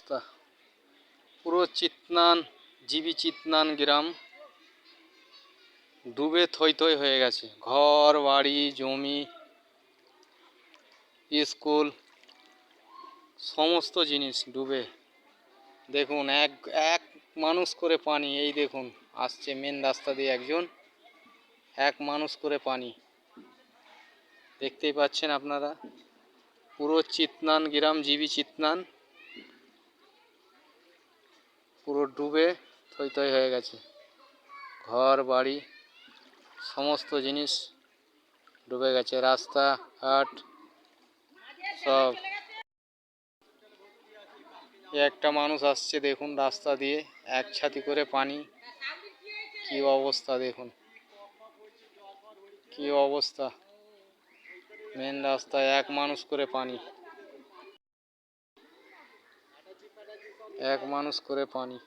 তা পুরো চিতনান জিবি চিতনান গ্রাম ডুবে থই থই হয়ে গেছে। ঘর বাড়ি জমি স্কুল সমস্ত জিনিস ডুবে। দেখুন এক এক মানুষ করে পানি। এই দেখুন আসছে মেন রাস্তা দিয়ে একজন, এক মানুষ করে পানি। দেখতেই পাচ্ছেন আপনারা পুরো চিতনান গ্রাম জিবি চিতনান পুরো ডুবে থই থই হয়ে গেছে। ঘর বাড়ি সমস্ত জিনিস ডুবে গেছে, রাস্তাঘাট সব। একটা মানুষ আসছে দেখুন রাস্তা দিয়ে, এক ছাতি করে পানি। কি অবস্থা দেখুন, কি অবস্থা। মেন রাস্তায় এক মানুষ করে পানি, এক মানুষ করে পানি।